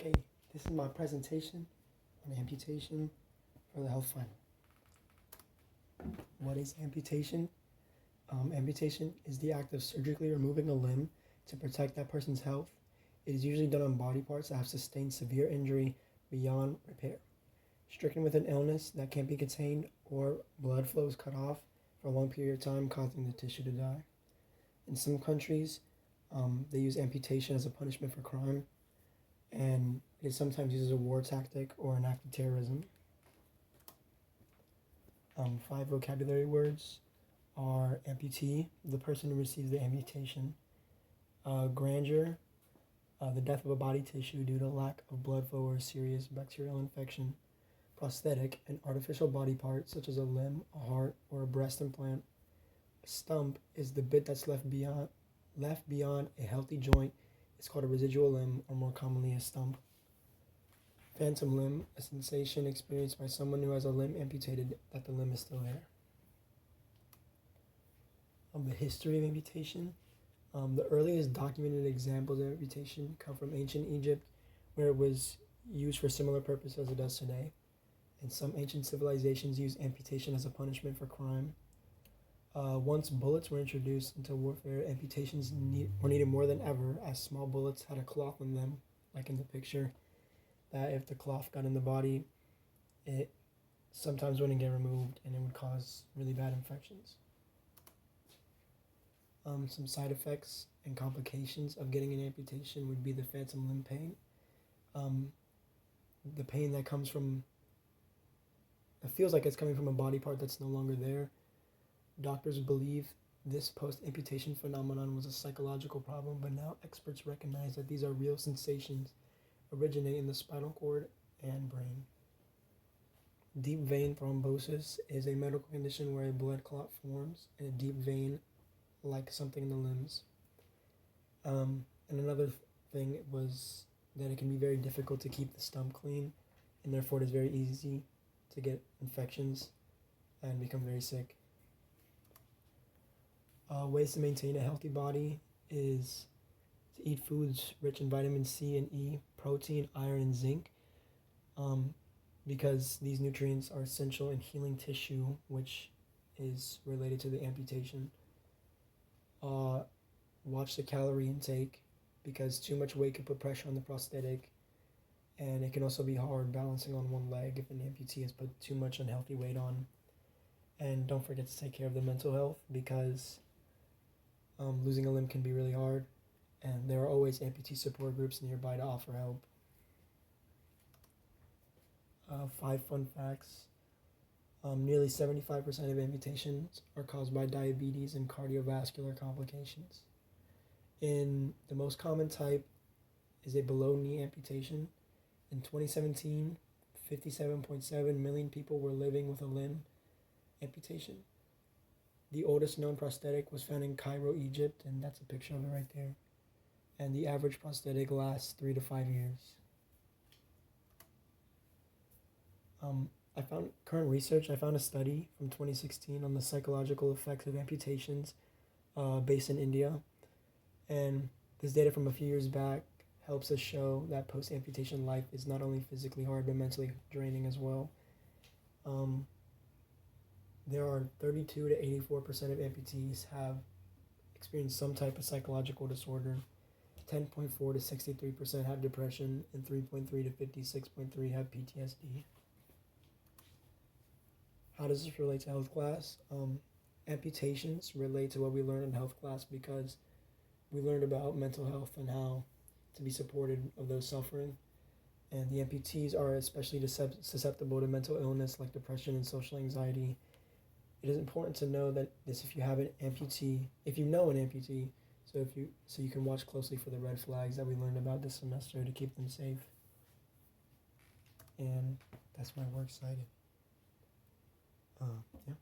Okay, this is my presentation on amputation for the health final. What is amputation? Amputation is the act of surgically removing a limb to protect that person's health. It is usually done on body parts that have sustained severe injury beyond repair. Stricken with an illness that can't be contained or blood flow is cut off for a long period of time, causing the tissue to die. In some countries, they use amputation as a punishment for crime, and it is sometimes used as a war tactic or an act of terrorism. 5 vocabulary words are amputee, the person who receives the amputation; grandeur, the death of a body tissue due to lack of blood flow or serious bacterial infection; prosthetic, an artificial body part such as a limb, a heart, or a breast implant; a stump is the bit that's left beyond a healthy joint. It's called a residual limb, or more commonly a stump. Phantom limb, a sensation experienced by someone who has a limb amputated that the limb is still there. The history of amputation. The earliest documented examples of amputation come from ancient Egypt, where it was used for similar purpose as it does today. And some ancient civilizations use amputation as a punishment for crime. Once bullets were introduced into warfare, amputations were needed more than ever, as small bullets had a cloth in them, like in the picture, that if the cloth got in the body, it sometimes wouldn't get removed and it would cause really bad infections. Some side effects and complications of getting an amputation would be the phantom limb pain. The pain that comes from, it feels like it's coming from a body part that's no longer there. Doctors believe this post-amputation phenomenon was a psychological problem, but now experts recognize that these are real sensations originating in the spinal cord and brain. Deep vein thrombosis is a medical condition where a blood clot forms in a deep vein, like something in the limbs. And another thing was that it can be very difficult to keep the stump clean, and therefore it is very easy to get infections and become very sick. Ways to maintain a healthy body is to eat foods rich in vitamin C and E, protein, iron, and zinc, because these nutrients are essential in healing tissue, which is related to the amputation. Watch the calorie intake, because too much weight can put pressure on the prosthetic, and it can also be hard balancing on one leg if an amputee has put too much unhealthy weight on. And don't forget to take care of the mental health, because losing a limb can be really hard, and there are always amputee support groups nearby to offer help. 5 fun facts. Nearly 75% of amputations are caused by diabetes and cardiovascular complications. The most common type is a below-knee amputation. In 2017, 57.7 million people were living with a limb amputation. The oldest known prosthetic was found in Cairo, Egypt, and that's a picture of it right there. And the average prosthetic lasts 3 to 5 years. I found a study from 2016 on the psychological effects of amputations based in India. And this data from a few years back helps us show that post-amputation life is not only physically hard, but mentally draining as well. There are 32 to 84% of amputees have experienced some type of psychological disorder. 10.4 to 63% have depression, and 3.3 to 56.3 have PTSD. How does this relate to health class? Amputations relate to what we learned in health class, because we learned about mental health and how to be supported of those suffering. And the amputees are especially susceptible to mental illness like depression and social anxiety. It is important to know that if you know an amputee, so you can watch closely for the red flags that we learned about this semester to keep them safe. And that's my works cited. Yeah.